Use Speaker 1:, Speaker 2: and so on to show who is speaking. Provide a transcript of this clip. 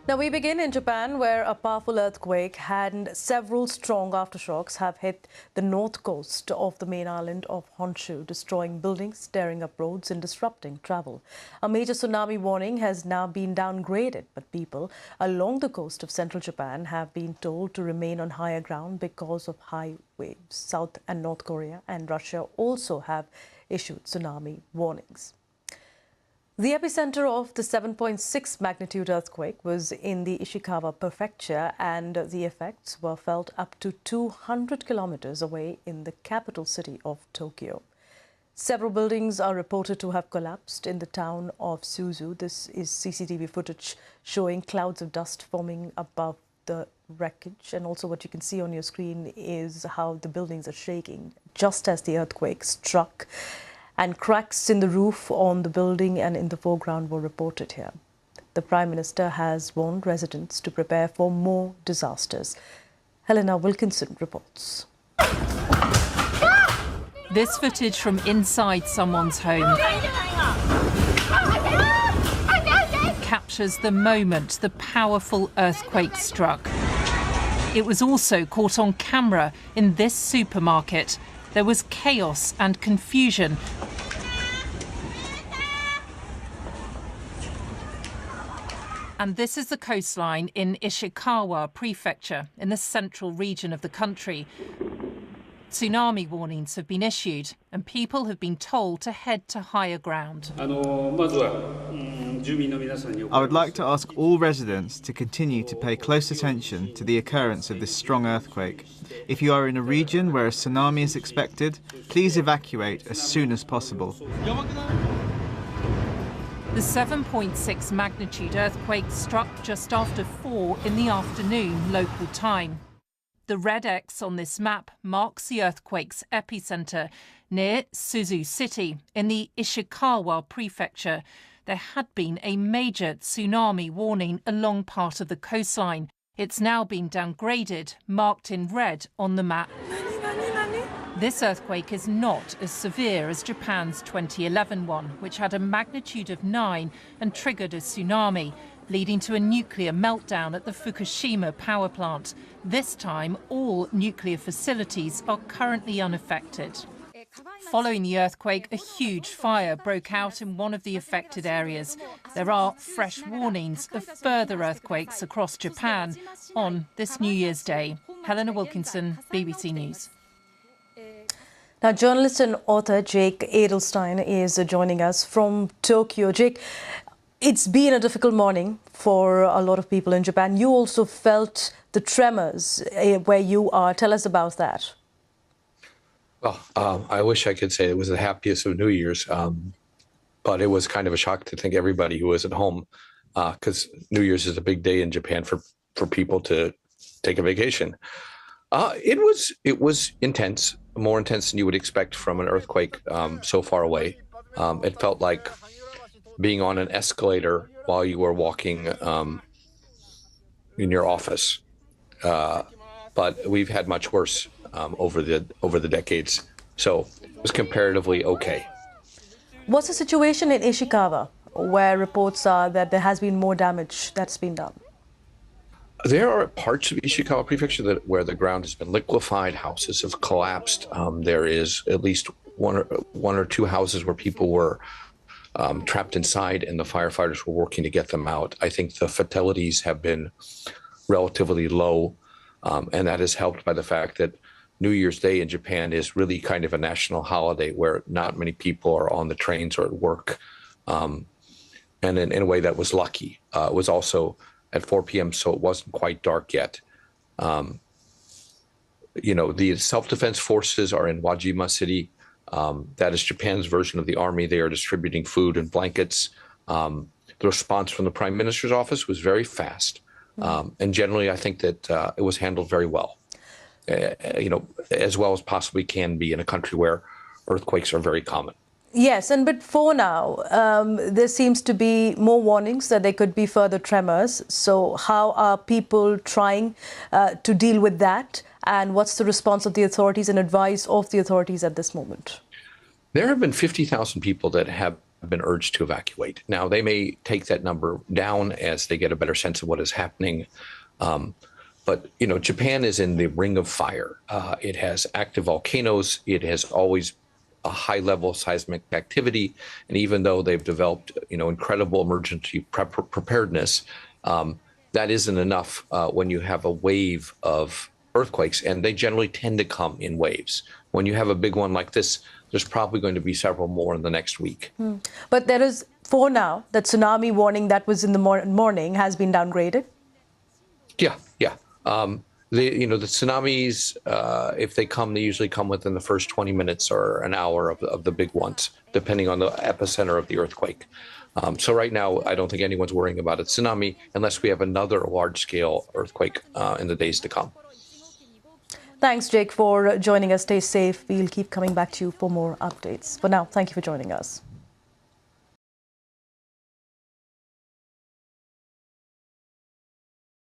Speaker 1: Now we begin in Japan, where a powerful earthquake and several strong aftershocks have hit the north coast of the main island of Honshu, destroying buildings, tearing up roads and disrupting travel. A major tsunami warning has now been downgraded, but people along the coast of central Japan have been told to remain on higher ground because of high waves. South and North Korea and Russia also have issued tsunami warnings. The epicenter of the 7.6 magnitude earthquake was in the Ishikawa prefecture, and the effects were felt up to 200 kilometers away in the capital city of Tokyo. Several buildings are reported to have collapsed in the town of Suzu. This is CCTV footage showing clouds of dust forming above the wreckage. And also what you can see on your screen is how the buildings are shaking just as the earthquake struck. And cracks in the roof on the building and in the foreground were reported here. The Prime Minister has warned residents to prepare for more disasters. Helena Wilkinson reports.
Speaker 2: This footage from inside someone's home captures the moment the powerful earthquake struck. It was also caught on camera in this supermarket. There was chaos and confusion. And this is the coastline in Ishikawa Prefecture, in the central region of the country. Tsunami warnings have been issued, and people have been told to head to higher ground.
Speaker 3: I would like to ask all residents to continue to pay close attention to the occurrence of this strong earthquake. If you are in a region where a tsunami is expected, please evacuate as soon as possible.
Speaker 2: The 7.6 magnitude earthquake struck just after 4 in the afternoon local time. The red X on this map marks the earthquake's epicenter near Suzu City in the Ishikawa Prefecture. There had been a major tsunami warning along part of the coastline. It's now been downgraded, marked in red on the map. This earthquake is not as severe as Japan's 2011 one, which had a magnitude of 9 and triggered a tsunami, leading to a nuclear meltdown at the Fukushima power plant. This time, all nuclear facilities are currently unaffected. Following the earthquake, a huge fire broke out in one of the affected areas. There are fresh warnings of further earthquakes across Japan on this New Year's Day. Helena Wilkinson, BBC News.
Speaker 1: Now, journalist and author Jake Edelstein is joining us from Tokyo. Jake, it's been a difficult morning for a lot of people in Japan. You also felt the tremors where you are. Tell us about that.
Speaker 4: Well, I wish I could say it was the happiest of New Year's, but it was kind of a shock to think everybody who was at home, because New Year's is a big day in Japan for people to take a vacation. It was intense, more intense than you would expect from an earthquake so far away. It felt like being on an escalator while you were walking in your office. But we've had much worse over the decades, so it was comparatively okay.
Speaker 1: What's the situation in Ishikawa, where reports are that there has been more damage that's been done?
Speaker 4: There are parts of Ishikawa Prefecture where the ground has been liquefied, houses have collapsed. There is at least one or two houses where people were trapped inside, and the firefighters were working to get them out. I think the fatalities have been relatively low, and that is helped by the fact that New Year's Day in Japan is really kind of a national holiday where not many people are on the trains or at work. And in a way that was lucky. It was also at 4 p.m., so it wasn't quite dark yet. The self-defense forces are in Wajima City. That is Japan's version of the army. They are distributing food and blankets. The response from the Prime Minister's office was very fast. And generally, I think that it was handled very well, as well as possibly can be in a country where earthquakes are very common.
Speaker 1: Yes, but for now, there seems to be more warnings that there could be further tremors. So how are people trying to deal with that? And what's the response of the authorities and advice of the authorities at this moment?
Speaker 4: There have been 50,000 people that have been urged to evacuate. Now, they may take that number down as they get a better sense of what is happening. But, you know, Japan is in the ring of fire. It has active volcanoes. It has always a high level of seismic activity. And even though they've developed, you know, incredible emergency preparedness, that isn't enough when you have a wave of earthquakes, and they generally tend to come in waves. When you have a big one like this, there's probably going to be several more in the next week.
Speaker 1: But there is, for now, that tsunami warning that was in the morning has been downgraded?
Speaker 4: Yeah. The tsunamis, if they come, they usually come within the first 20 minutes or an hour of the big ones, depending on the epicenter of the earthquake. So right now, I don't think anyone's worrying about a tsunami unless we have another large-scale earthquake in the days to come.
Speaker 1: Thanks, Jake, for joining us. Stay safe. We'll keep coming back to you for more updates. For now, thank you for joining us.